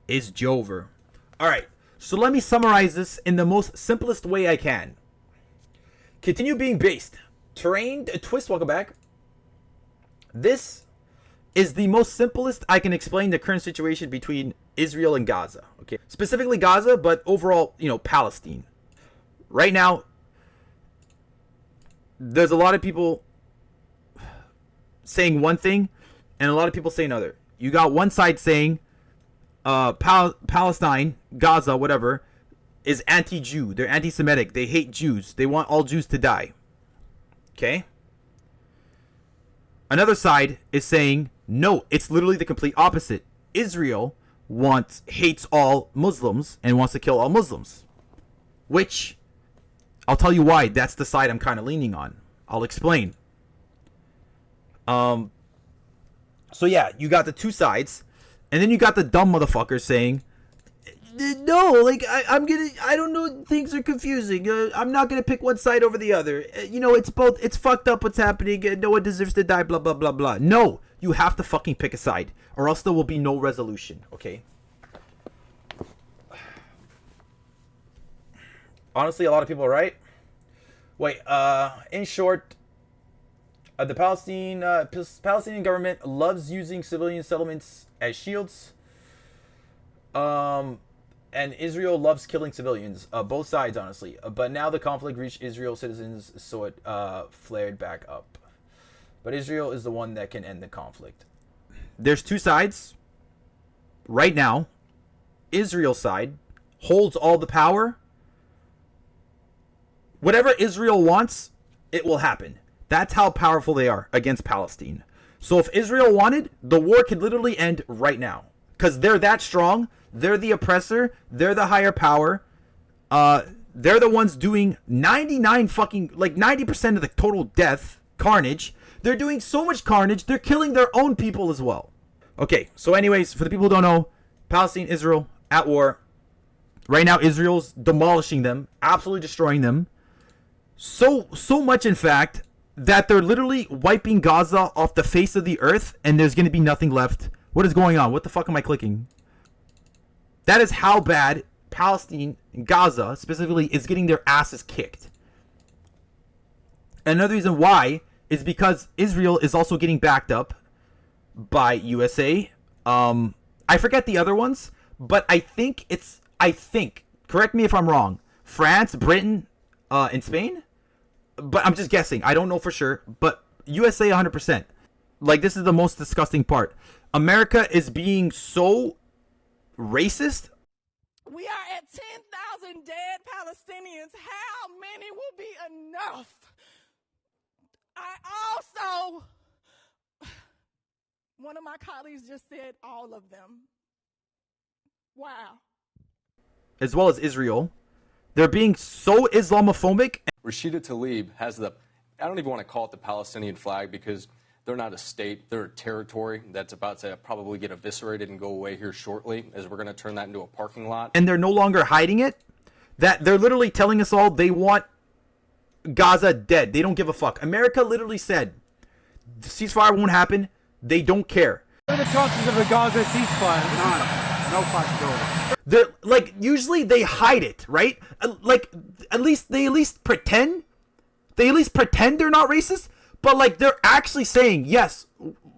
is Jover. Alright, so let me summarize this in the most simplest way I can. Continue being based. Terrain twist, welcome back. This is the most simplest I can explain the current situation between Israel and Gaza. Okay, specifically Gaza, but overall, Palestine. Right now, there's a lot of people saying one thing and a lot of people saying another. You got one side saying Palestine, Gaza, whatever, is anti-Jew. They're anti-Semitic. They hate Jews. They want all Jews to die. Okay? Another side is saying, no, it's literally the complete opposite. Israel hates all Muslims and wants to kill all Muslims. Which, I'll tell you why that's the side I'm kind of leaning on. I'll explain. So yeah, you got the two sides, and then you got the dumb motherfuckers saying, no, like I don't know, things are confusing. I'm not gonna pick one side over the other. It's both. It's fucked up what's happening. No one deserves to die. Blah blah blah blah. No, you have to fucking pick a side, or else there will be no resolution. Okay. Honestly, a lot of people are right. Wait. In short, the Palestinian government loves using civilian settlements as shields. And Israel loves killing civilians. Both sides, honestly. But now the conflict reached Israel citizens, so it flared back up. But Israel is the one that can end the conflict. There's two sides. Right now, Israel's side holds all the power. Whatever Israel wants, it will happen. That's how powerful they are against Palestine. So if Israel wanted, the war could literally end right now. Because they're that strong. They're the oppressor. They're the higher power. They're the ones doing 90% of the total death, carnage. They're doing so much carnage, they're killing their own people as well. Okay, so anyways, for the people who don't know, Palestine, Israel, at war. Right now, Israel's demolishing them, absolutely destroying them. So much, in fact, that they're literally wiping Gaza off the face of the earth, and there's going to be nothing left. What is going on? What the fuck am I clicking? That is how bad Palestine, Gaza specifically, is getting their asses kicked. Another reason why is because Israel is also getting backed up by USA. I forget the other ones, but I think, correct me if I'm wrong, France, Britain, and Spain? But I'm just guessing. I don't know for sure, but USA 100%. Like, this is the most disgusting part. America is being so racist. We are at 10,000 dead Palestinians. How many will be enough? I also, one of my colleagues just said all of them. Wow. As well as Israel. They're being so Islamophobic. Rashida Tlaib has the, I don't even want to call it the Palestinian flag because they're not a state, they're a territory that's about to probably get eviscerated and go away here shortly, as we're going to turn that into a parking lot. And they're no longer hiding it. That they're literally telling us all they want Gaza dead. They don't give a fuck. America literally said the ceasefire won't happen. They don't care. What are the chances of a Gaza ceasefire? None. No possibility. They're like, usually they hide it, right? Like, at least pretend. They at least pretend they're not racist. But, like, they're actually saying, yes,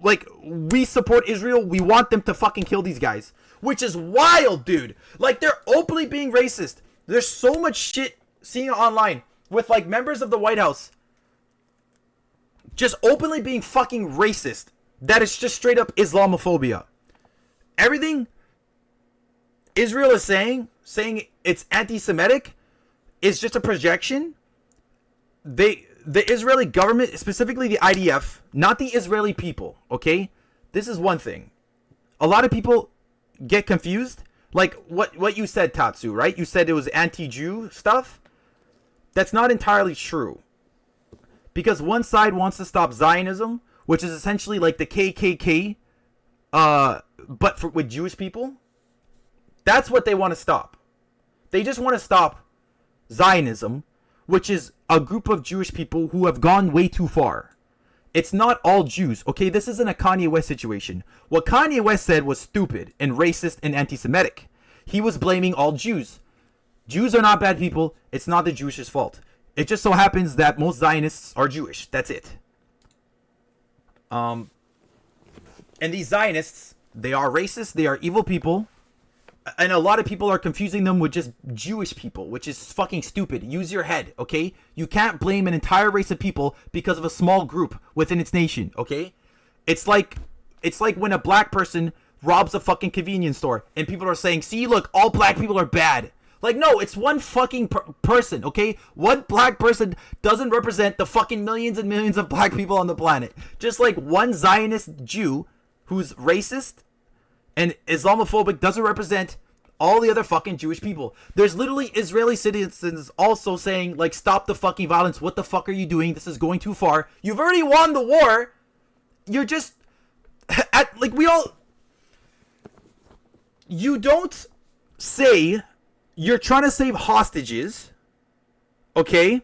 like, we support Israel. We want them to fucking kill these guys. Which is wild, dude. Like, they're openly being racist. There's so much shit seeing it online with, like, members of the White House just openly being fucking racist. That is just straight up Islamophobia. Everything Israel is saying it's anti-Semitic, is just a projection. The Israeli government, specifically the IDF, not the Israeli people, okay? This is one thing. A lot of people get confused. Like what you said, Tatsu, right? You said it was anti-Jew stuff. That's not entirely true. Because one side wants to stop Zionism, which is essentially like the KKK, but with Jewish people. That's what they want to stop. They just want to stop Zionism, which is a group of Jewish people who have gone way too far. It's not all Jews, okay? This isn't a Kanye West situation. What Kanye West said was stupid and racist and anti-Semitic. He was blaming all Jews. Jews are not bad people. It's not the Jewish fault. It just so happens that most Zionists are Jewish. That's it. And these Zionists, they are racist. They are evil people. And a lot of people are confusing them with just Jewish people, which is fucking stupid. Use your head, okay? You can't blame an entire race of people because of a small group within its nation, okay? It's like when a black person robs a fucking convenience store and people are saying, see, look, all black people are bad. Like, no, it's one fucking person, okay? One black person doesn't represent the fucking millions and millions of black people on the planet. Just like one Zionist Jew who's racist and Islamophobic doesn't represent all the other fucking Jewish people. There's literally Israeli citizens also saying, like, stop the fucking violence. What the fuck are you doing? This is going too far. You've already won the war. You're just... You don't say you're trying to save hostages, okay,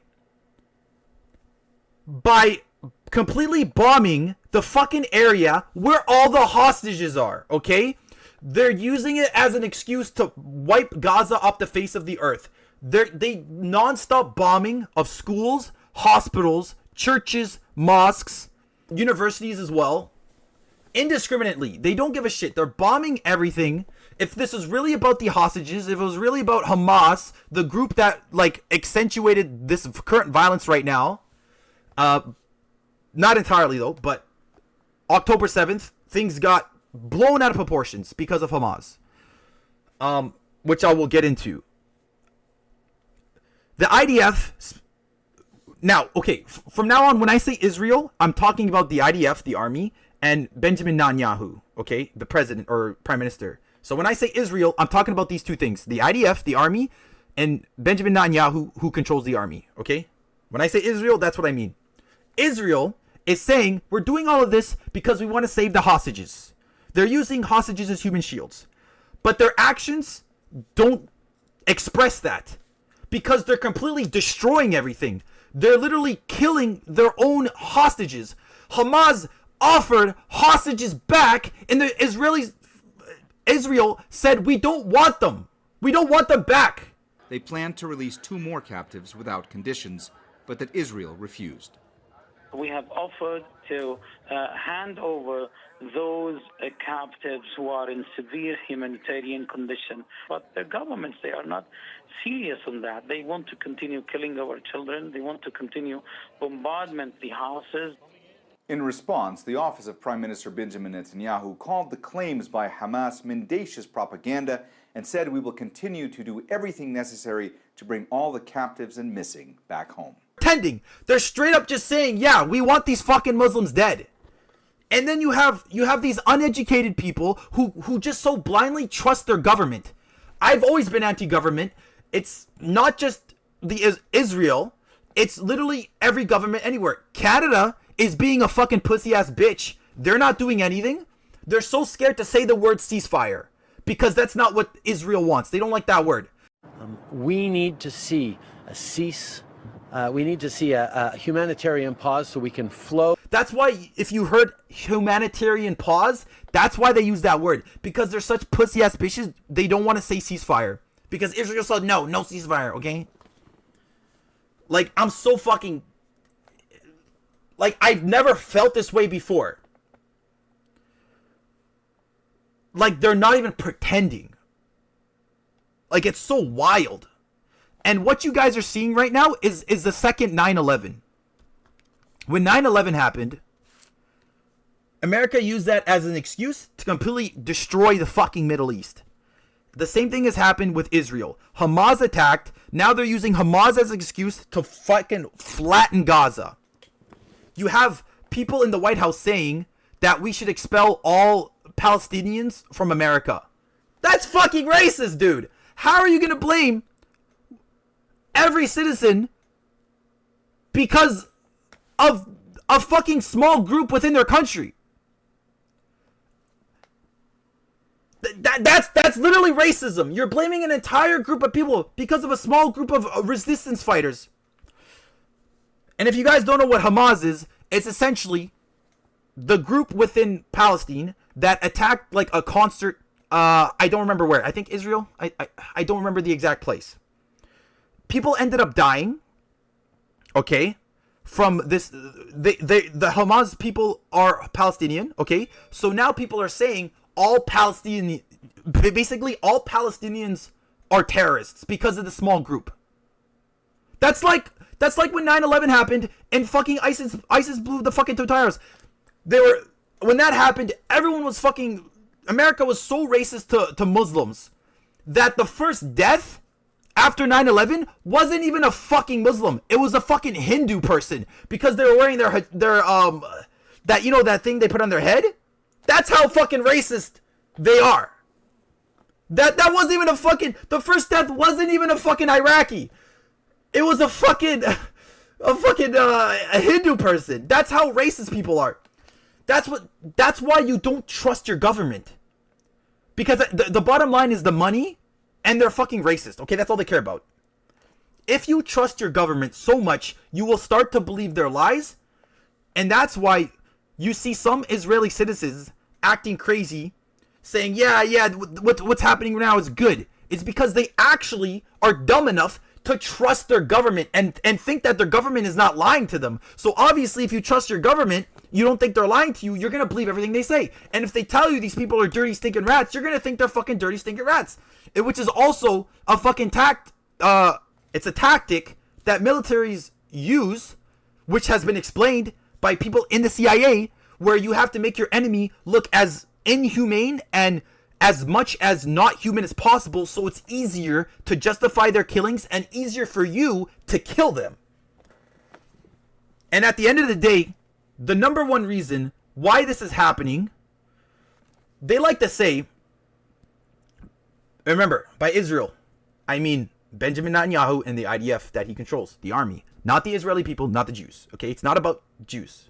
by completely bombing the fucking area where all the hostages are, okay? They're using it as an excuse to wipe Gaza off the face of the earth. They non-stop bombing of schools, hospitals, churches, mosques, universities as well. Indiscriminately. They don't give a shit. They're bombing everything. If this is really about the hostages, if it was really about Hamas, the group that, like, accentuated this current violence right now, not entirely though, but October 7th, things got blown out of proportions because of Hamas, which I will get into. The IDF, now, okay, from now on, when I say Israel, I'm talking about the IDF, the army, and Benjamin Netanyahu, okay, the president or prime minister. So when I say Israel, I'm talking about these two things, the IDF, the army, and Benjamin Netanyahu, who controls the army, okay? When I say Israel, that's what I mean. Israel is saying, we're doing all of this because we want to save the hostages. They're using hostages as human shields. But their actions don't express that because they're completely destroying everything. They're literally killing their own hostages. Hamas offered hostages back, and the Israel said, we don't want them. We don't want them back. They planned to release 2 more captives without conditions, but that Israel refused. We have offered to hand over those captives who are in severe humanitarian condition. But their governments, they are not serious on that. They want to continue killing our children. They want to continue bombardment the houses. In response, the office of Prime Minister Benjamin Netanyahu called the claims by Hamas mendacious propaganda and said we will continue to do everything necessary to bring all the captives and missing back home. Pretending. They're straight up just saying, yeah, we want these fucking Muslims dead. And then you have these uneducated people who just so blindly trust their government. I've always been anti-government. It's not just the Israel. It's literally every government anywhere. Canada is being a fucking pussy-ass bitch. They're not doing anything. They're so scared to say the word ceasefire because that's not what Israel wants. They don't like that word. We need to see a cease. We need to see a humanitarian pause so we can flow. That's why if you heard humanitarian pause, that's why they use that word. Because they're such pussy-ass bitches, they don't want to say ceasefire. Because Israel said, no ceasefire, okay? Like, I'm so fucking... Like, I've never felt this way before. Like, they're not even pretending. Like, it's so wild. And what you guys are seeing right now is the second 9/11. When 9/11 happened, America used that as an excuse to completely destroy the fucking Middle East. The same thing has happened with Israel. Hamas attacked. Now they're using Hamas as an excuse to fucking flatten Gaza. You have people in the White House saying that we should expel all Palestinians from America. That's fucking racist, dude. How are you going to blame every citizen because of a fucking small group within their country? That's literally racism. You're blaming an entire group of people because of a small group of resistance fighters. And if you guys don't know what Hamas is, it's essentially the group within Palestine that attacked like a concert. I don't remember where. I think Israel. I don't remember the exact place. People ended up dying. Okay, from this, the Hamas people are Palestinian. Okay, so now people are saying basically all Palestinians are terrorists because of the small group. That's like when 9/11 happened and fucking ISIS blew the fucking Twin Towers. When that happened, everyone was fucking, America was so racist to Muslims that the first death after 9/11 wasn't even a fucking Muslim. It was a fucking Hindu person because they were wearing their that, you know, that thing they put on their head. That's how fucking racist they are. That wasn't even the first death wasn't even a fucking Iraqi. It was a Hindu person. That's how racist people are. That's why you don't trust your government. Because the bottom line is the money, and they're fucking racist. Okay, that's all they care about. If you trust your government so much, you will start to believe their lies, and that's why you see some Israeli citizens acting crazy, saying, yeah, what's happening now is good. It's because they actually are dumb enough to trust their government and think that their government is not lying to them. So obviously, if you trust your government, you don't think they're lying to you, you're going to believe everything they say. And if they tell you these people are dirty, stinking rats, you're going to think they're fucking dirty, stinking rats. Which is also a fucking it's a tactic that militaries use, which has been explained by people in the CIA, where you have to make your enemy look as inhumane and as much as not human as possible, so it's easier to justify their killings and easier for you to kill them. And at the end of the day, the number one reason why this is happening, they like to say, remember, by Israel, I mean Benjamin Netanyahu and the IDF that he controls, the army, not the Israeli people, not the Jews. Okay, it's not about Jews.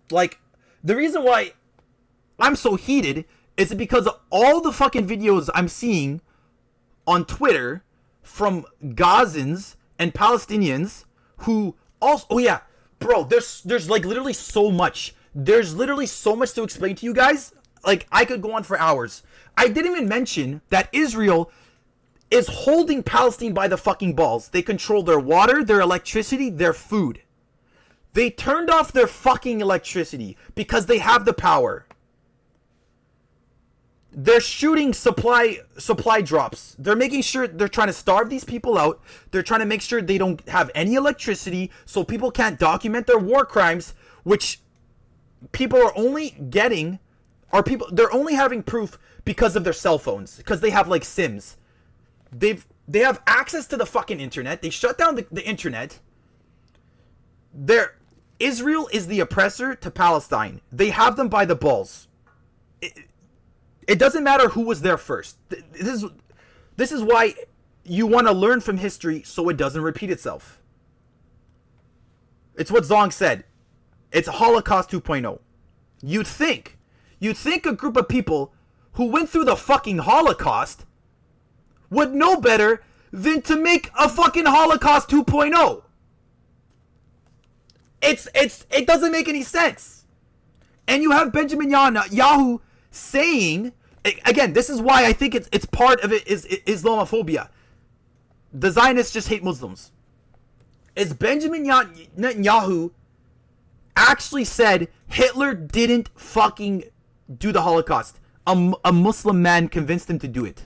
Like, the reason why I'm so heated is because of all the fucking videos I'm seeing on Twitter from Gazans and Palestinians who also, oh yeah, bro, there's like literally so much. There's literally so much to explain to you guys. Like, I could go on for hours. I didn't even mention that Israel is holding Palestine by the fucking balls. They control their water, their electricity, their food. They turned off their fucking electricity because they have the power. They're shooting supply drops. They're making sure they're trying to starve these people out. They're trying to make sure they don't have any electricity so people can't document their war crimes, which people are only getting, they're only having proof because of their cell phones, because they have like Sims. They have access to the fucking internet. They shut down the internet. Israel is the oppressor to Palestine. They have them by the balls. It doesn't matter who was there first. This is why you want to learn from history so it doesn't repeat itself. It's what Zong said. It's Holocaust 2.0. You'd think a group of people who went through the fucking Holocaust would know better than to make a fucking Holocaust 2.0. It doesn't make any sense. And you have Benjamin Netanyahu saying, again, this is why I think it's part of it is Islamophobia. The Zionists just hate Muslims. Is Benjamin Netanyahu actually said Hitler didn't fucking do the Holocaust. A Muslim man convinced him to do it.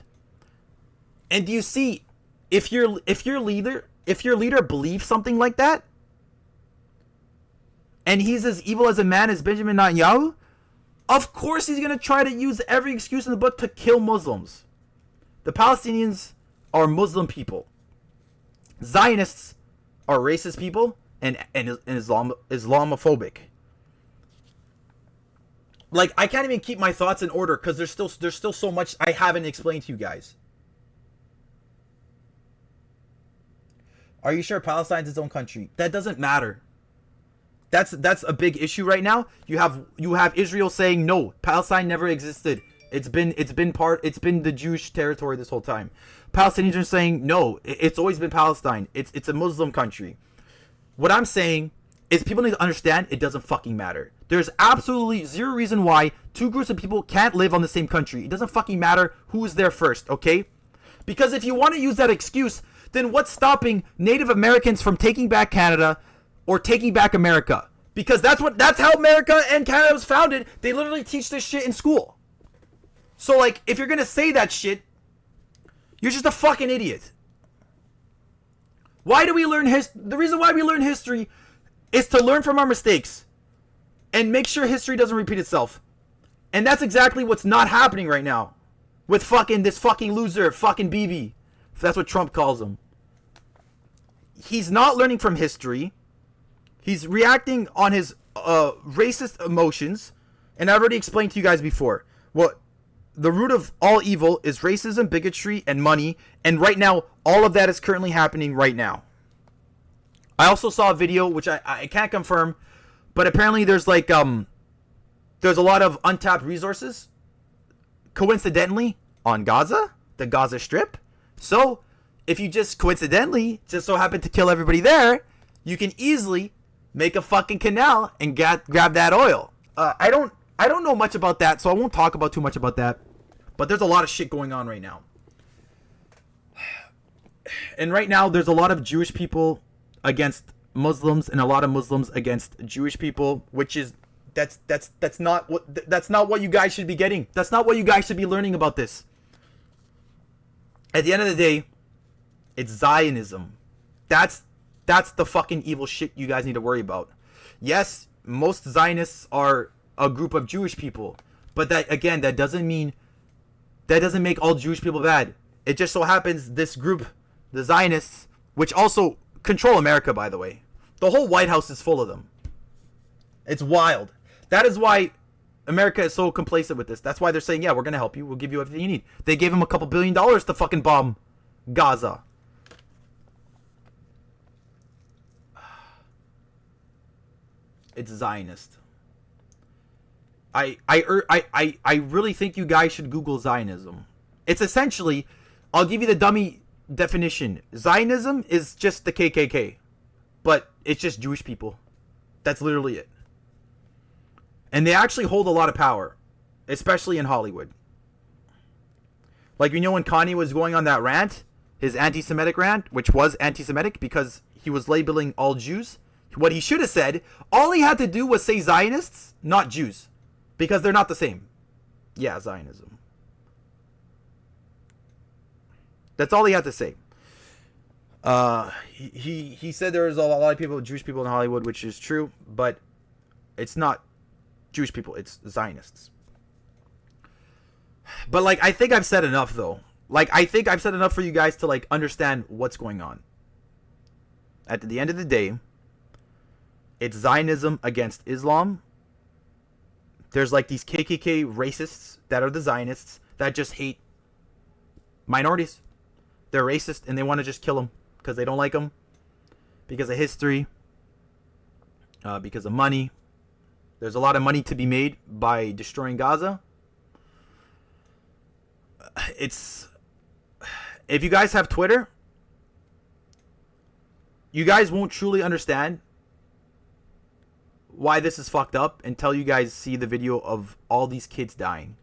And do you see, if your leader believes something like that, and he's as evil as a man as Benjamin Netanyahu, of course he's going to try to use every excuse in the book to kill Muslims. The Palestinians are Muslim people. Zionists are racist people and Islamophobic. Like, I can't even keep my thoughts in order because there's still so much I haven't explained to you guys. Are you sure Palestine's its own country? That doesn't matter. That's a big issue right now. You have Israel saying no, Palestine never existed. It's been the Jewish territory this whole time. Palestinians are saying no, it's always been Palestine. It's a Muslim country. What I'm saying is people need to understand it doesn't fucking matter. There's absolutely zero reason why two groups of people can't live on the same country. It doesn't fucking matter who is there first, okay? Because if you want to use that excuse, then what's stopping Native Americans from taking back Canada or taking back America? Because that's how America and Canada was founded. They literally teach this shit in school. So like, if you're gonna say that shit, you're just a fucking idiot. Why do we learn the reason why we learn history is to learn from our mistakes and make sure history doesn't repeat itself. And that's exactly what's not happening right now with fucking this fucking loser, fucking BB. If that's what Trump calls him. He's not learning from history. He's reacting on his racist emotions. And I've already explained to you guys before. What the root of all evil is racism, bigotry, and money. And right now, all of that is currently happening right now. I also saw a video, which I can't confirm, but apparently there's like, there's a lot of untapped resources, coincidentally, on Gaza, the Gaza Strip. So, if you just coincidentally just so happen to kill everybody there, you can easily make a fucking canal and grab that oil. I don't know much about that, so I won't talk about too much about that. But there's a lot of shit going on right now. And right now, there's a lot of Jewish people against Muslims and a lot of Muslims against Jewish people, which is that's not what you guys should be getting. That's not what you guys should be learning about this. At the end of the day, it's Zionism. That's the fucking evil shit you guys need to worry about. Yes, most Zionists are a group of Jewish people, but that doesn't make all Jewish people bad. It just so happens this group, the Zionists, which also control America, by the way. The whole White House is full of them. It's wild. That is why America is so complacent with this. That's why they're saying, yeah, we're going to help you. We'll give you everything you need. They gave him a couple $2 billion to fucking bomb Gaza. It's Zionist. I really think you guys should Google Zionism. It's essentially, I'll give you the dummy definition. Zionism is just the KKK, but it's just Jewish people. That's literally it. And they actually hold a lot of power, especially in Hollywood. Like, you know, when Kanye was going on that rant, his anti-Semitic rant, which was anti-Semitic because he was labeling all Jews, what he should have said, all he had to do was say Zionists, not Jews, because they're not the same. Yeah, Zionism. That's all he had to say. He said there was a lot of people, Jewish people in Hollywood, which is true, but it's not Jewish people, it's Zionists. But like, I think I've said enough though. Like, I think I've said enough for you guys to like understand what's going on. At the end of the day, it's Zionism against Islam. There's like these KKK racists that are the Zionists that just hate minorities. They're racist and they want to just kill them because they don't like them, because of history, because of money. There's a lot of money to be made by destroying Gaza. It's, if you guys have Twitter, you guys won't truly understand why this is fucked up until you guys see the video of all these kids dying.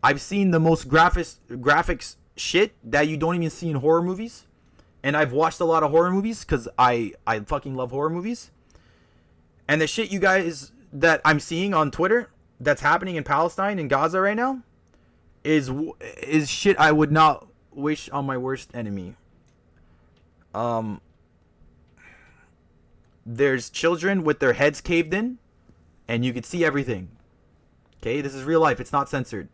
I've seen the most graphics shit that you don't even see in horror movies. And I've watched a lot of horror movies because I fucking love horror movies. And the shit you guys that I'm seeing on Twitter that's happening in Palestine and Gaza right now is shit I would not wish on my worst enemy. There's children with their heads caved in, and you can see everything. Okay, this is real life. It's not censored.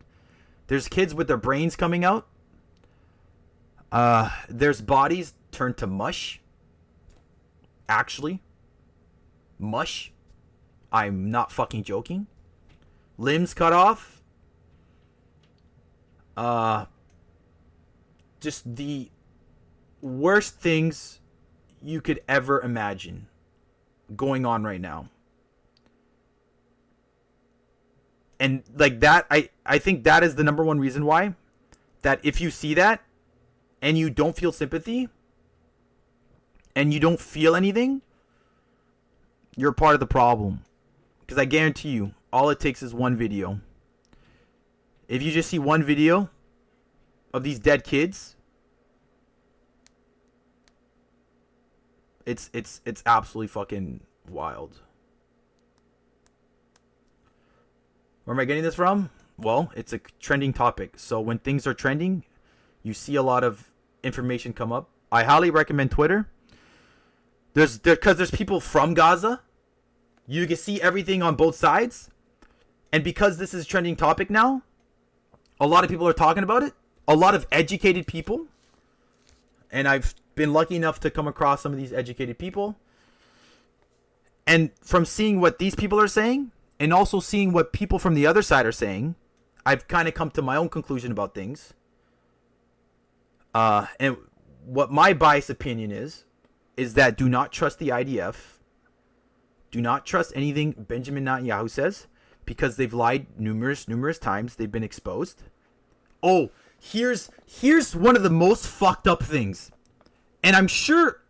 There's kids with their brains coming out. There's bodies turned to mush. Actually. Mush. I'm not fucking joking. Limbs cut off. Just the worst things you could ever imagine going on right now. And like that, I think that is the number one reason why, that if you see that and you don't feel sympathy and you don't feel anything, you're part of the problem. Because I guarantee you, all it takes is one video. If you just see one video of these dead kids, it's absolutely fucking wild. Where am I getting this from? Well, it's a trending topic. So when things are trending, you see a lot of information come up. I highly recommend Twitter. Because there's people from Gaza. You can see everything on both sides. And because this is a trending topic now, a lot of people are talking about it. A lot of educated people. And I've been lucky enough to come across some of these educated people. And from seeing what these people are saying, and also seeing what people from the other side are saying, I've kind of come to my own conclusion about things. And what my biased opinion is that do not trust the IDF. Do not trust anything Benjamin Netanyahu says, because they've lied numerous times. They've been exposed. Oh, here's one of the most fucked up things. And I'm sure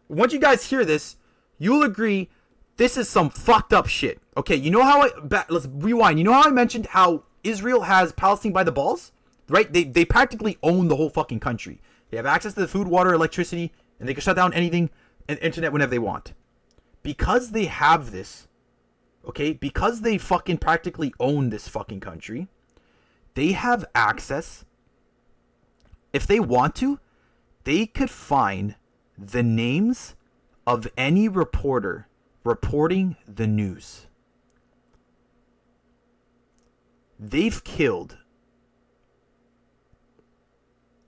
once you guys hear this, you'll agree this is some fucked up shit. Okay, you know how let's rewind. You know how I mentioned how Israel has Palestine by the balls? Right? They practically own the whole fucking country. They have access to the food, water, electricity, and they can shut down anything and internet whenever they want. Because they have this, okay, because they fucking practically own this fucking country, they have access. If they want to, they could find the names of any reporter reporting the news. They've killed,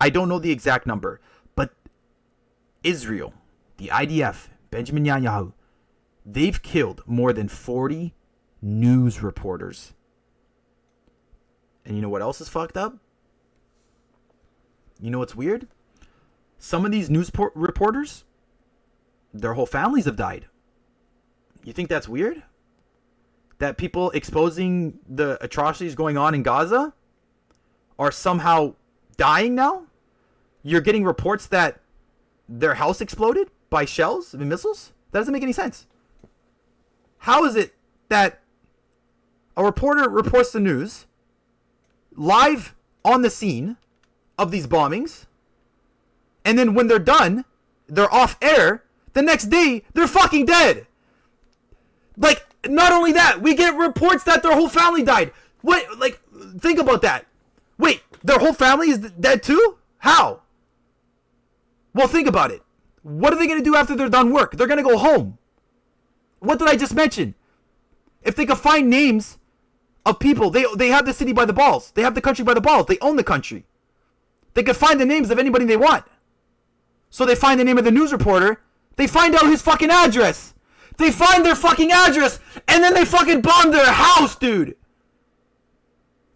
I don't know the exact number, but Israel, the IDF, Benjamin Netanyahu, they've killed more than 40 news reporters. And you know what else is fucked up? You know what's weird? Some of these news reporters, their whole families have died. You think that's weird? That people exposing the atrocities going on in Gaza are somehow dying now? You're getting reports that their house exploded by shells and missiles? That doesn't make any sense. How is it that a reporter reports the news live on the scene of these bombings, and then when they're done, they're off air, the next day, they're fucking dead? Like, not only that, we get reports that their whole family died. What, like, think about that. Wait, their whole family is dead too? How? Well, think about it. What are they going to do after they're done work? They're going to go home. What did I just mention? If they could find names of people, they have the city by the balls. They have the country by the balls. They own the country. They could find the names of anybody they want. So they find the name of the news reporter. They find out his fucking address. They find their fucking address. And then they fucking bomb their house, dude.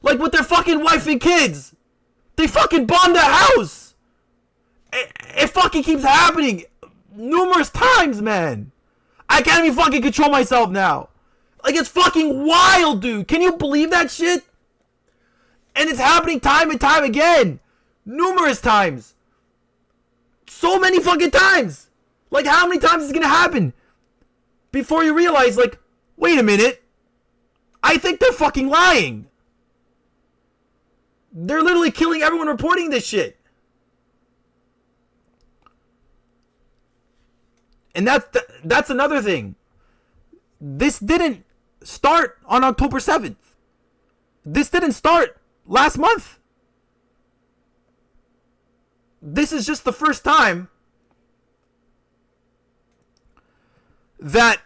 Like with their fucking wife and kids. They fucking bomb their house. It fucking keeps happening numerous times, man. I can't even fucking control myself now. Like, it's fucking wild, dude. Can you believe that shit? And it's happening time and time again. Numerous times. So many fucking times. Like, how many times is it gonna happen before you realize, like, wait a minute. I think they're fucking lying. They're literally killing everyone reporting this shit. And that's another thing. This didn't start on October 7th. This didn't start last month. This is just the first time that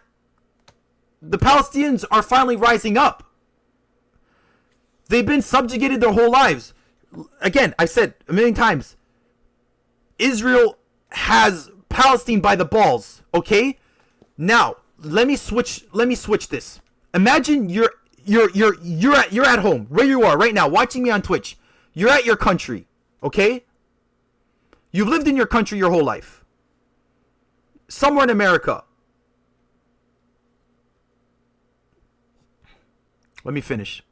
the Palestinians are finally rising up. They've been subjugated their whole lives. Again, I said a million times, Israel has Palestine by the balls, okay? Now, let me switch this. Imagine you're at home, where you are right now, watching me on Twitch. You're at your country, okay? You've lived in your country your whole life. Somewhere in America. Let me finish.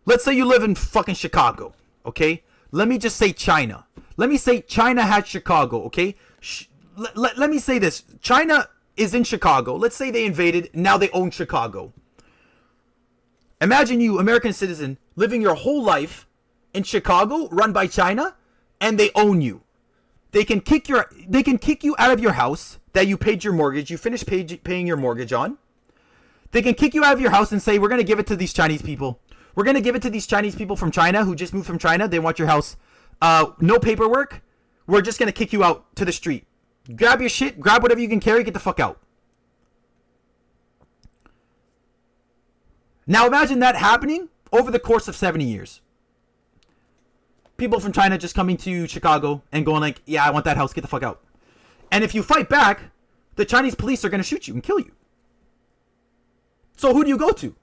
Let's say you live in fucking Chicago, okay? Let me just say China. Let me say China has Chicago, okay? Let me say this. China is in Chicago. Let's say they invaded, now they own Chicago. Imagine you, American citizen, living your whole life in Chicago, run by China, and they own you. They can kick you out of your house that you paid your mortgage, you finished paying your mortgage on. They can kick you out of your house and say, we're going to give it to these Chinese people. We're going to give it to these Chinese people from China who just moved from China. They want your house. No paperwork. We're just going to kick you out to the street. Grab your shit. Grab whatever you can carry. Get the fuck out. Now imagine that happening over the course of 70 years. People from China just coming to Chicago and going like, yeah, I want that house. Get the fuck out. And if you fight back, the Chinese police are going to shoot you and kill you. So who do you go to?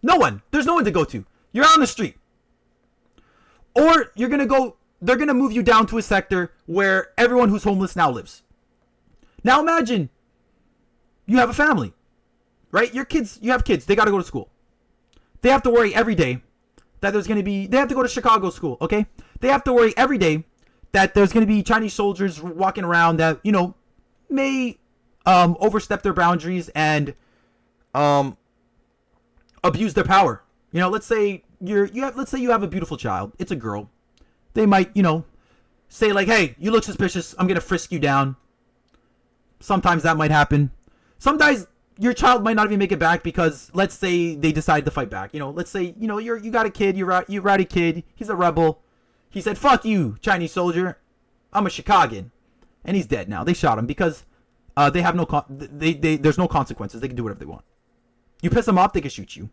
No one. There's no one to go to. You're out on the street. Or you're going to go, they're going to move you down to a sector where everyone who's homeless now lives. Now imagine you have a family, right? You have kids. They got to go to school. They have to worry every day that there's going to be, they have to go to Chicago school, okay? They have to worry every day that there's going to be Chinese soldiers walking around that, you know, may overstep their boundaries and abuse their power. You know, let's say you have a beautiful child. It's a girl. They might, you know, say like, hey, you look suspicious. I'm going to frisk you down. Sometimes that might happen. Sometimes your child might not even make it back because let's say they decide to fight back. You know, let's say, you know, you got a kid, you're a rowdy kid. He's a rebel. He said, fuck you, Chinese soldier. I'm a Chicagoan. And he's dead now. They shot him because they have there's no consequences. They can do whatever they want. You piss them off, they can shoot you.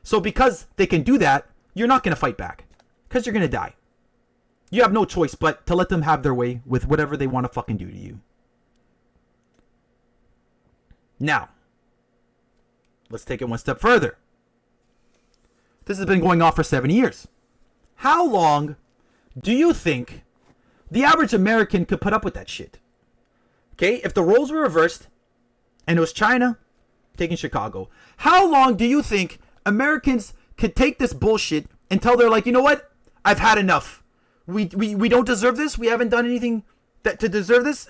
So because they can do that, you're not going to fight back because you're going to die. You have no choice but to let them have their way with whatever they want to fucking do to you. Now, let's take it one step further. This has been going on for 7 years. How long do you think the average American could put up with that shit? Okay, if the roles were reversed and it was China taking Chicago, how long do you think Americans could take this bullshit until they're like, you know what? I've had enough. We don't deserve this. We haven't done anything to deserve this.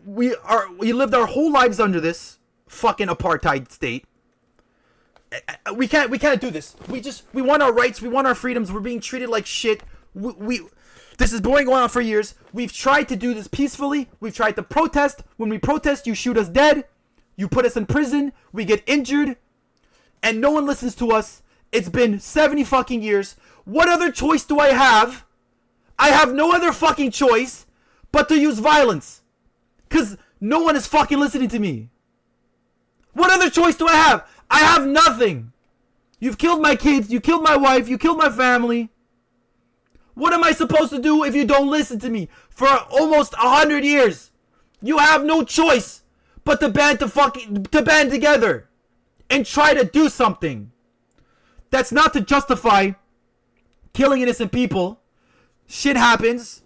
We lived our whole lives under this fucking apartheid state. We can't do this. We want our rights. We want our freedoms. We're being treated like shit. This is going on for years. We've tried to do this peacefully. We've tried to protest. When we protest, you shoot us dead. You put us in prison. We get injured. And no one listens to us. It's been 70 fucking years. What other choice do I have? I have no other fucking choice but to use violence. Because no one is fucking listening to me. What other choice do I have? I have nothing. You've killed my kids. You killed my wife. You killed my family. What am I supposed to do if you don't listen to me? For almost 100 years. You have no choice but to band together and try to do something. That's not to justify killing innocent people. Shit happens.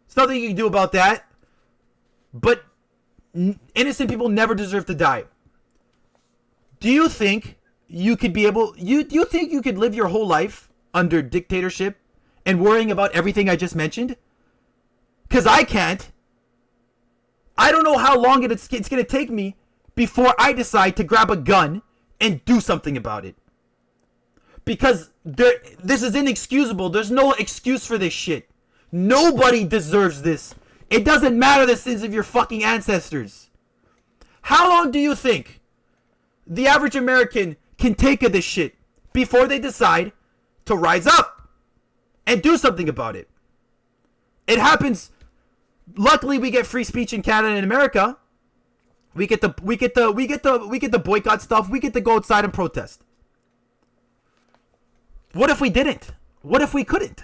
There's nothing you can do about that. But innocent people never deserve to die. Do you think you could be able... do you think you could live your whole life under dictatorship and worrying about everything I just mentioned? Because I can't. I don't know how long it's going to take me before I decide to grab a gun and do something about it. Because this is inexcusable. There's no excuse for this shit. Nobody deserves this. It doesn't matter the sins of your fucking ancestors. How long do you think the average American can take of this shit before they decide to rise up and do something about it? It happens. Luckily, we get free speech in Canada and America. We get the boycott stuff. We get to go outside and protest. What if we didn't? What if we couldn't?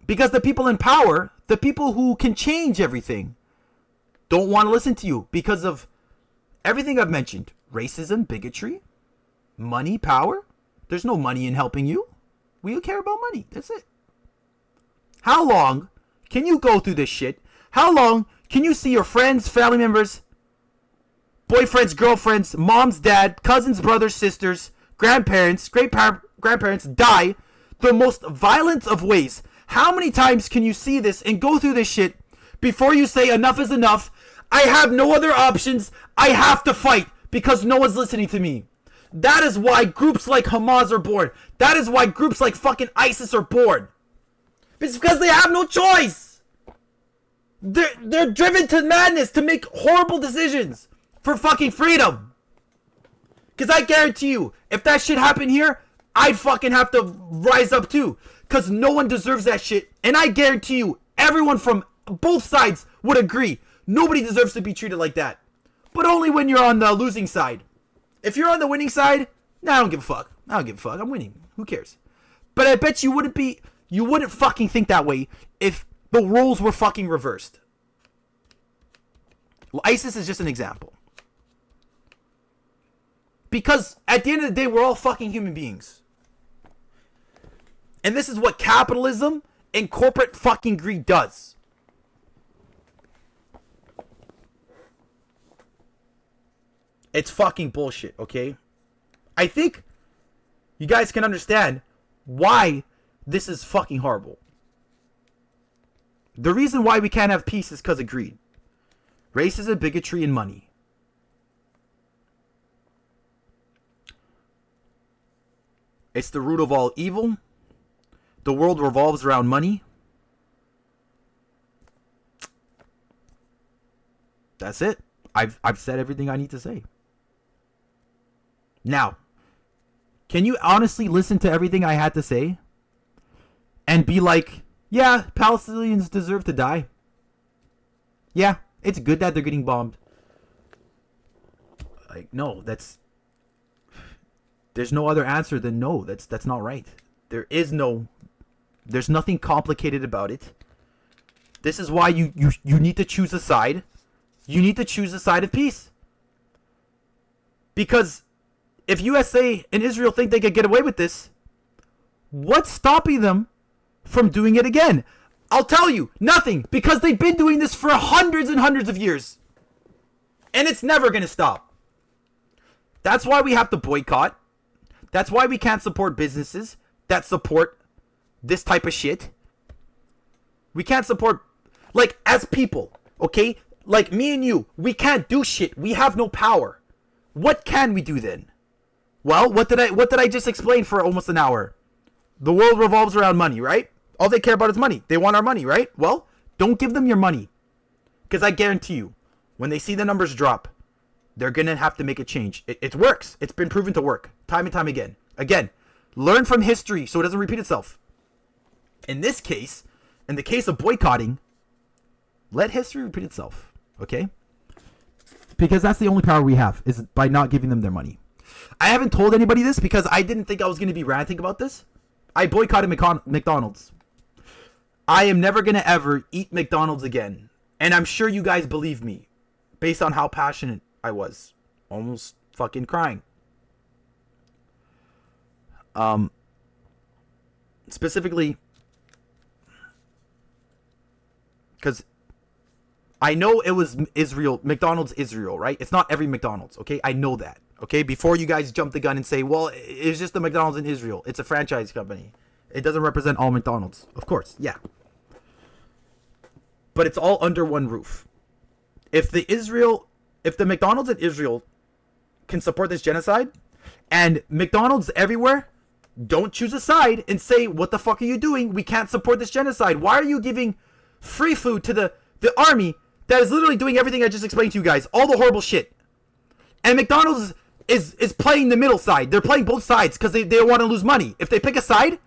Because the people in power, the people who can change everything, don't want to listen to you because of everything I've mentioned. Racism, bigotry, money, power. There's no money in helping you. We care about money. That's it. How long can you go through this shit? How long can you see your friends, family members, boyfriends, girlfriends, moms, dad, cousins, brothers, sisters, grandparents, great-grandparents die the most violent of ways? How many times can you see this and go through this shit before you say enough is enough? I have no other options. I have to fight because no one's listening to me. That is why groups like Hamas are born. That is why groups like fucking ISIS are born. It's because they have no choice. They're driven to madness to make horrible decisions for fucking freedom. Because I guarantee you, if that shit happened here, I'd fucking have to rise up too. Because no one deserves that shit. And I guarantee you, everyone from both sides would agree. Nobody deserves to be treated like that. But only when you're on the losing side. If you're on the winning side, nah, I don't give a fuck. I don't give a fuck. I'm winning. Who cares? But I bet you wouldn't fucking think that way if the roles were fucking reversed. Well, ISIS is just an example. Because at the end of the day, we're all fucking human beings. And this is what capitalism and corporate fucking greed does. It's fucking bullshit, okay? I think you guys can understand why this is fucking horrible. The reason why we can't have peace is because of greed. Racism, bigotry, and money. It's the root of all evil. The world revolves around money. That's it. I've said everything I need to say. Now, can you honestly listen to everything I had to say and be like, yeah, Palestinians deserve to die. Yeah, it's good that they're getting bombed. Like, no, there's no other answer than no. That's not right. There's nothing complicated about it. This is why you need to choose a side. You need to choose a side of peace. Because if USA and Israel think they could get away with this, what's stopping them from doing it again? I'll tell you, nothing. Because they've been doing this for hundreds and hundreds of years. And it's never going to stop. That's why we have to boycott. That's why we can't support businesses that support this type of shit. We can't support, like, as people, okay? Like me and you, we can't do shit. We have no power. What can we do then? Well, what did I just explain for almost an hour? The world revolves around money, right? All they care about is money. They want our money, right? Well, don't give them your money. Because I guarantee you, when they see the numbers drop, they're going to have to make a change. It works. It's been proven to work time and time again. Again, learn from history so it doesn't repeat itself. In this case, in the case of boycotting, let history repeat itself. Okay? Because that's the only power we have, is by not giving them their money. I haven't told anybody this because I didn't think I was going to be ranting about this. I boycotted McDonald's. I am never going to ever eat McDonald's again. And I'm sure you guys believe me based on how passionate I was. Almost fucking crying. Specifically, because I know it was Israel, McDonald's Israel, right? It's not every McDonald's, okay? I know that, okay? Before you guys jump the gun and say, well, it's just the McDonald's in Israel. It's a franchise company. It doesn't represent all McDonald's. Of course, yeah. But it's all under one roof. If the McDonald's in Israel can support this genocide, and McDonald's everywhere don't choose a side and say, what the fuck are you doing? We can't support this genocide. Why are you giving free food to the army that is literally doing everything I just explained to you guys? All the horrible shit. And McDonald's is playing the middle side. They're playing both sides because they don't want to lose money. If they pick a side,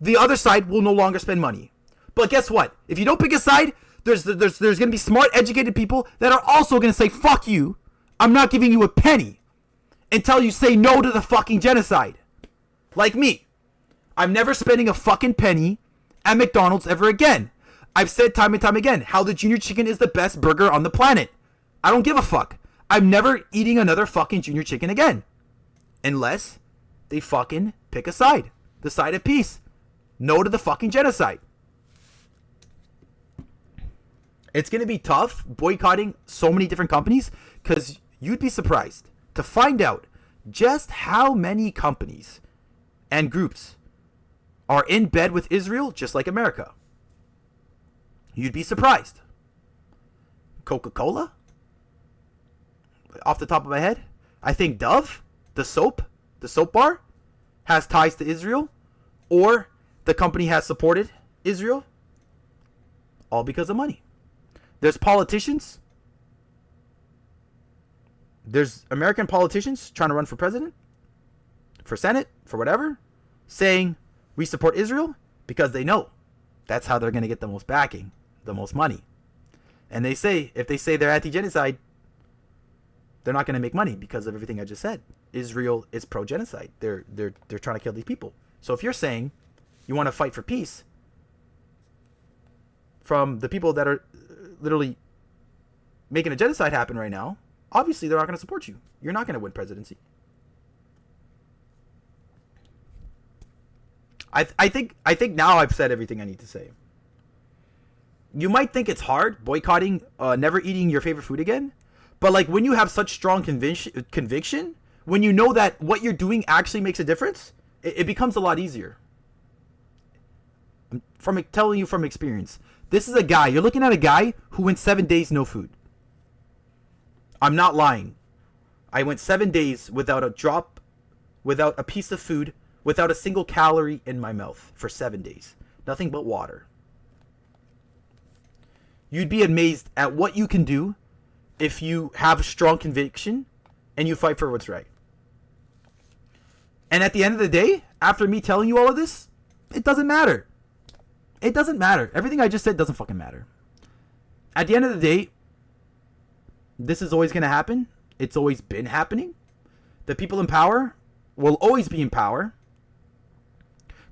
the other side will no longer spend money. But guess what? If you don't pick a side, there's going to be smart, educated people that are also going to say, fuck you. I'm not giving you a penny until you say no to the fucking genocide. Like me. I'm never spending a fucking penny at McDonald's ever again. I've said time and time again how the Junior Chicken is the best burger on the planet. I don't give a fuck. I'm never eating another fucking Junior Chicken again. Unless they fucking pick a side. The side of peace. No to the fucking genocide. It's going to be tough boycotting so many different companies because you'd be surprised to find out just how many companies and groups are in bed with Israel just like America. You'd be surprised. Coca-Cola? Off the top of my head, I think Dove, the soap bar, has ties to Israel, or the company has supported Israel, all because of money. There's politicians. There's American politicians trying to run for president, for Senate, for whatever, saying we support Israel because they know that's how they're going to get the most backing, the most money. And they say, if they say they're anti-genocide, they're not going to make money because of everything I just said. Israel is pro-genocide. They're trying to kill these people. So if you're saying you want to fight for peace from the people that are literally making a genocide happen right now, obviously they're not going to support you. You're not going to win presidency. I think now I've said everything I need to say. You might think it's hard boycotting, never eating your favorite food again, but like when you have such strong conviction, when you know that what you're doing actually makes a difference, it becomes a lot easier. I'm telling you from experience. This is a guy. You're looking at a guy who went 7 days no food. I'm not lying. I went 7 days without a drop, without a piece of food, without a single calorie in my mouth for 7 days. Nothing but water. You'd be amazed at what you can do if you have strong conviction and you fight for what's right. And at the end of the day, after me telling you all of this, it doesn't matter. It doesn't matter. Everything I just said doesn't fucking matter. At the end of the day, this is always going to happen. It's always been happening. The people in power will always be in power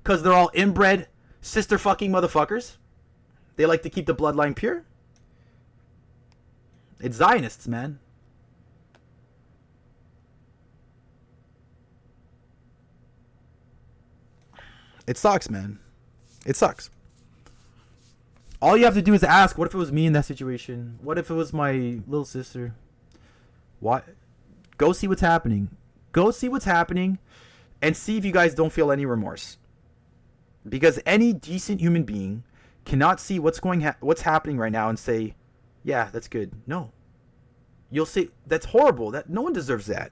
because they're all inbred, sister fucking motherfuckers. They like to keep the bloodline pure. It's Zionists, man. It sucks, man. It sucks. All you have to do is ask, what if it was me in that situation? What if it was my little sister? What? Go see what's happening. Go see what's happening and see if you guys don't feel any remorse. Because any decent human being cannot see what's happening right now and say, yeah, that's good. No. You'll say that's horrible. That no one deserves that.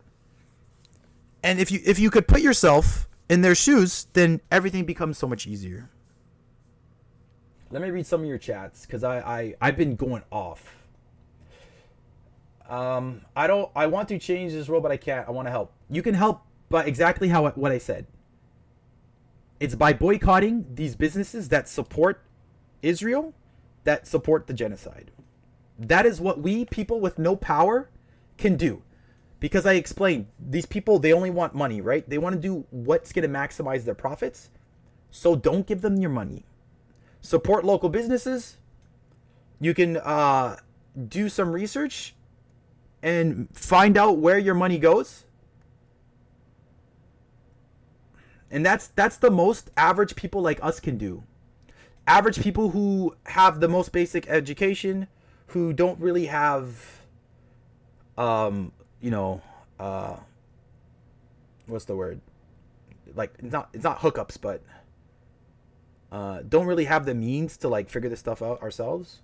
And if you could put yourself in their shoes, then everything becomes so much easier. Let me read some of your chats because I've been going off. I want to change this world, but I can't. I want to help. You can help by exactly what I said. It's by boycotting these businesses that support Israel, that support the genocide. That is what we, people with no power, can do. Because I explained, these people, they only want money, right? They want to do what's going to maximize their profits. So don't give them your money. Support local businesses. You can do some research and find out where your money goes. And that's the most average people like us can do. Average people who have the most basic education, who don't really have, what's the word? Like, it's not hookups, but don't really have the means to like figure this stuff out ourselves.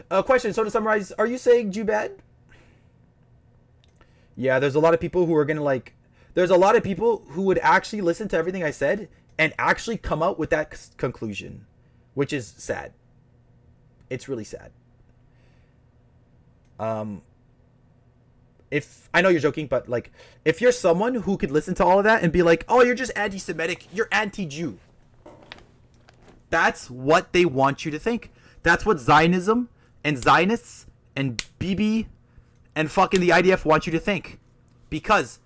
Question. So to summarize, are you saying Jew bad? Yeah, there's a lot of people who are gonna there's a lot of people who would actually listen to everything I said and actually come out with that conclusion, which is sad. It's really sad. If I know you're joking, but if you're someone who could listen to all of that and be like, oh, you're just anti-Semitic, you're anti-Jew. That's what they want you to think. That's what Zionism and Zionists and Bibi and fucking the IDF want you to think. Because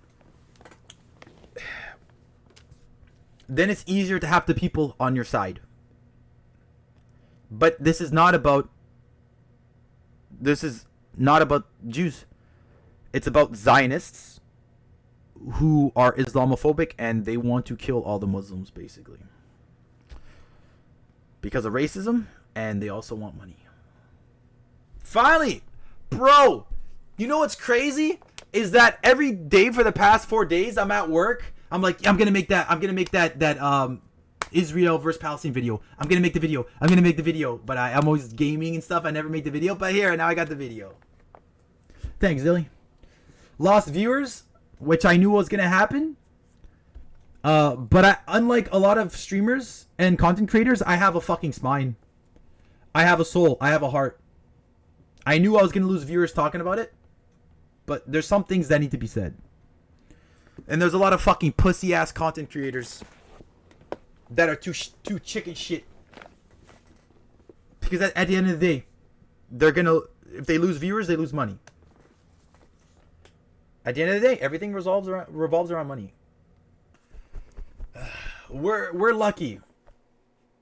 then it's easier to have the people on your side. But this is not about Jews. It's about Zionists who are Islamophobic and they want to kill all the Muslims, basically. Because of racism, and they also want money. Finally, bro, you know what's crazy? Is that every day for the past 4 days I'm at work, I'm like, I'm gonna make that Israel versus Palestine video. I'm gonna make the video. But I'm always gaming and stuff. I never make the video. But here, now I got the video. Thanks, Zilly. Lost viewers, which I knew was gonna happen. But unlike a lot of streamers and content creators, I have a fucking spine. I have a soul. I have a heart. I knew I was gonna lose viewers talking about it. But there's some things that need to be said. And there's a lot of fucking pussy ass content creators that are too chicken shit. Because at the end of the day, they're gonna, if they lose viewers, they lose money. At the end of the day, everything revolves around money. We're lucky.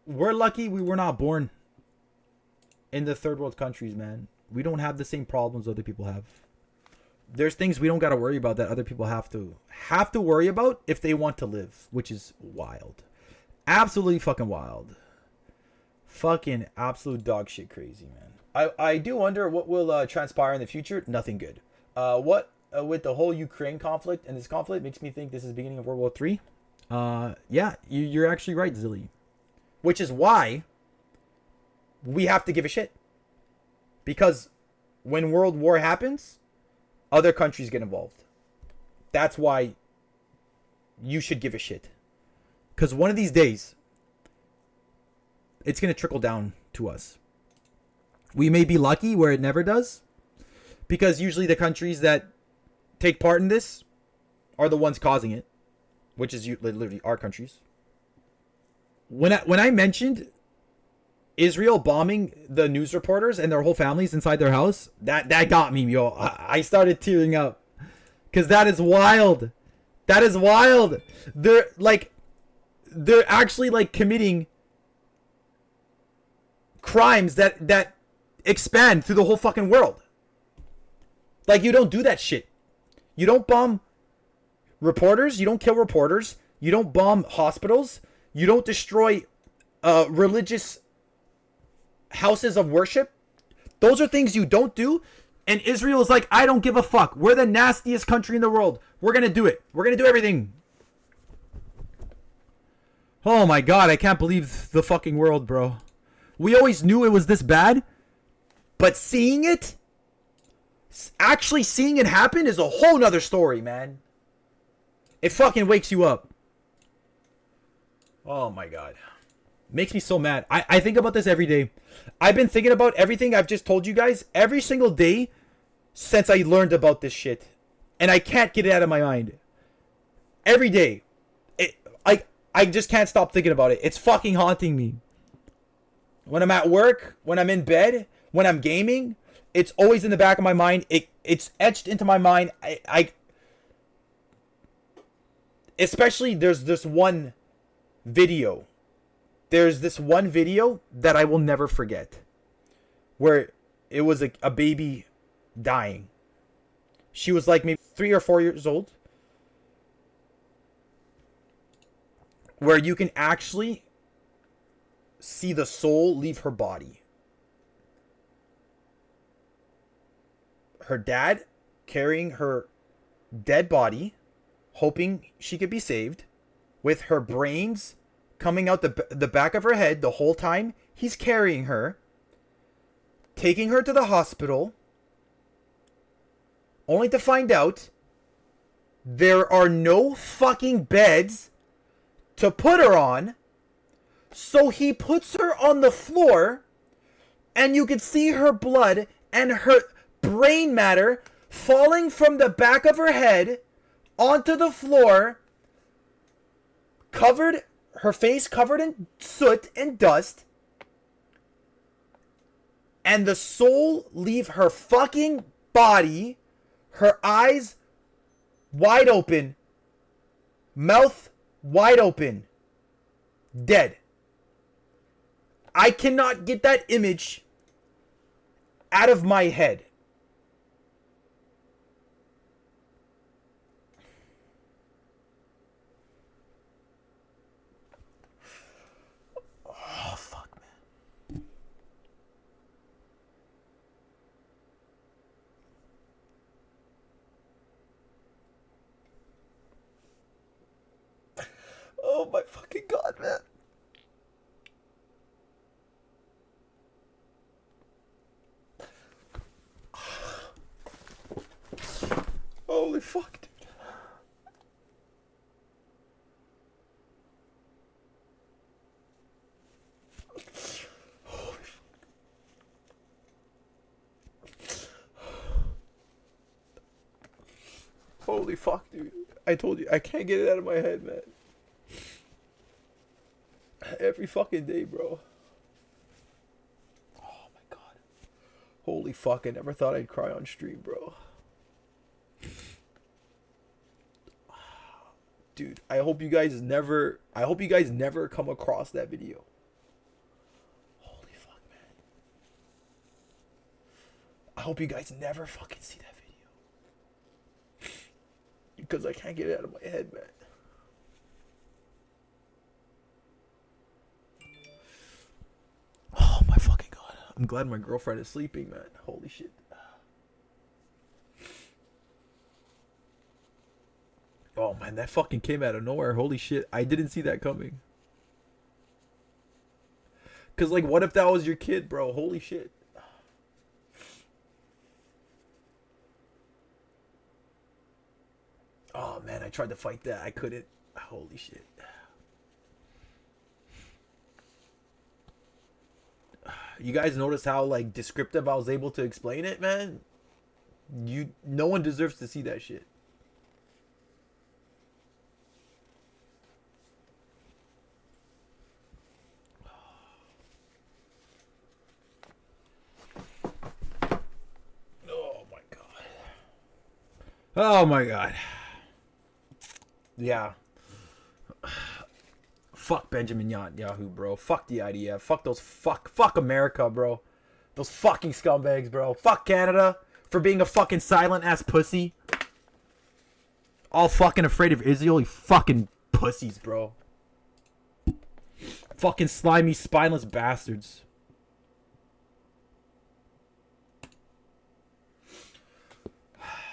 We're lucky we were not born in the third world countries, man. We don't have the same problems other people have. There's things we don't got to worry about that other people have to worry about if they want to live, which is wild. Absolutely fucking wild. Fucking absolute dog shit crazy, man. I do wonder what will transpire in the future. Nothing good. With the whole Ukraine conflict, and this conflict makes me think this is the beginning of World War III. Yeah, you're actually right, Zilly. Which is why we have to give a shit. Because when World War happens, other countries get involved. That's why you should give a shit. Because one of these days, it's going to trickle down to us. We may be lucky where it never does. Because usually the countries that take part in this are the ones causing it. Which is literally our countries. When I mentioned Israel bombing the news reporters and their whole families inside their house, that got me, yo. I started tearing up. Because that is wild. That is wild. They're actually like committing crimes that expand through the whole fucking world. Like, you don't do that shit. You don't bomb reporters. You don't kill reporters. You don't bomb hospitals. You don't destroy religious houses of worship. Those are things you don't do. And Israel is like, I don't give a fuck. We're the nastiest country in the world. We're going to do it. We're going to do everything. Oh my God, I can't believe the fucking world, bro. We always knew it was this bad. But seeing it, actually seeing it happen is a whole nother story, man. It fucking wakes you up. Oh my God. Makes me so mad. I think about this every day. I've been thinking about everything I've just told you guys every single day since I learned about this shit. And I can't get it out of my mind. Every day. I just can't stop thinking about it. It's fucking haunting me. When I'm at work, when I'm in bed, when I'm gaming, it's always in the back of my mind. It's etched into my mind. Especially there's this one video. There's this one video that I will never forget. Where it was a baby dying. She was like maybe 3 or 4 years old. Where you can actually see the soul leave her body. Her dad carrying her dead body, hoping she could be saved, with her brains coming out the back of her head the whole time he's carrying her, taking her to the hospital, only to find out there are no fucking beds to put her on. So he puts her on the floor, and you can see her blood and her brain matter falling from the back of her head onto the floor, covered, her face covered in soot and dust, and the soul leave her fucking body, her eyes wide open, mouth wide open, dead. I cannot get that image out of my head. Oh, fuck, man. Oh, my fucking God, man. Holy fuck, dude. Holy fuck, dude. I told you, I can't get it out of my head, man. Every fucking day, bro. Oh my god. Holy fuck, I never thought I'd cry on stream, bro. Dude, I hope you guys never come across that video. Holy fuck, man. I hope you guys never fucking see that video. Because I can't get it out of my head, man. Oh my fucking god. I'm glad my girlfriend is sleeping, man. Holy shit. Oh man, that fucking came out of nowhere. Holy shit. I didn't see that coming. Cause like, what if that was your kid, bro? Holy shit. Oh man, I tried to fight that. I couldn't. Holy shit. You guys notice how like descriptive I was able to explain it, man? No one deserves to see that shit. Oh my god. Yeah. Fuck Benjamin Netanyahu, bro. Fuck the IDF. Fuck those fuck America, bro. Those fucking scumbags, bro. Fuck Canada for being a fucking silent ass pussy. All fucking afraid of Israel, you fucking pussies, bro. Fucking slimy, spineless bastards.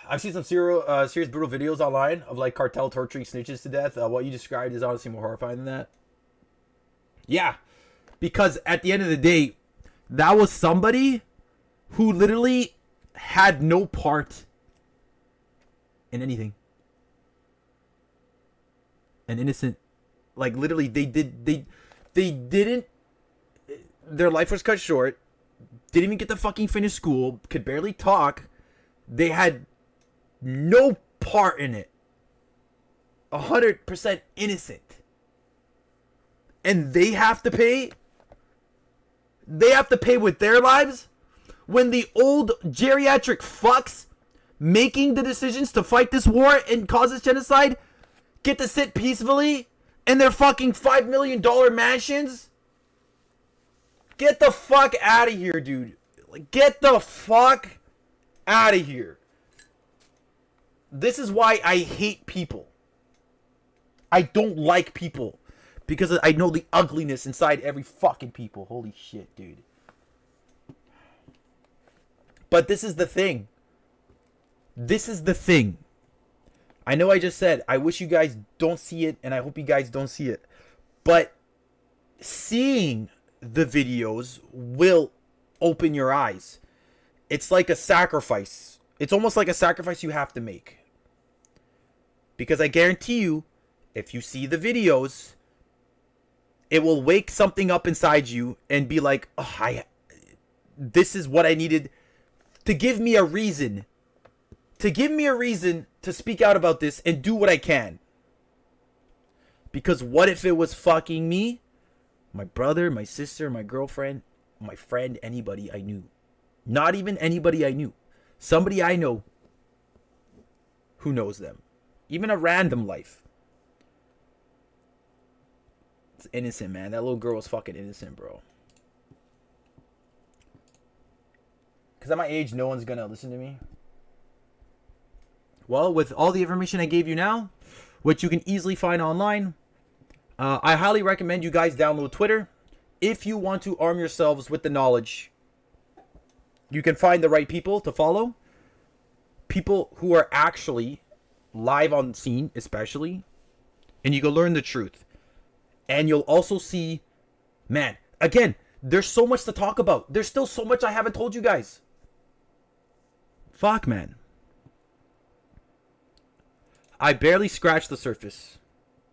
I've seen some serious brutal videos online of like cartel torturing snitches to death. What you described is honestly more horrifying than that. Yeah, because at the end of the day, that was somebody who literally had no part in anything. An innocent, like literally, they didn't. Their life was cut short. Didn't even get to fucking finish school. Could barely talk. They had no part in it. 100% innocent. And they have to pay. They have to pay with their lives when the old geriatric fucks making the decisions to fight this war and cause this genocide get to sit peacefully in their fucking $5 million mansions. Get the fuck out of here, dude. Like, get the fuck out of here. This is why I hate people. I don't like people. Because I know the ugliness inside every fucking people. Holy shit, dude. But this is the thing. This is the thing. I know I just said, I wish you guys don't see it, and I hope you guys don't see it. But seeing the videos will open your eyes. It's like a sacrifice. It's almost like a sacrifice you have to make. Because I guarantee you, if you see the videos, it will wake something up inside you and be like, oh, this is what I needed to give me a reason. To give me a reason to speak out about this and do what I can. Because what if it was fucking me, my brother, my sister, my girlfriend, my friend, anybody I knew? Not even anybody I knew. Somebody I know who knows them. Even a random life. It's innocent, man. That little girl was fucking innocent, bro. Because at my age, no one's gonna listen to me. Well, with all the information I gave you now, which you can easily find online, I highly recommend you guys download Twitter. If you want to arm yourselves with the knowledge, you can find the right people to follow. People who are actually live on scene, especially. And you can learn the truth. And you'll also see, man, again, there's so much to talk about. There's still so much I haven't told you guys. Fuck, man. I barely scratched the surface.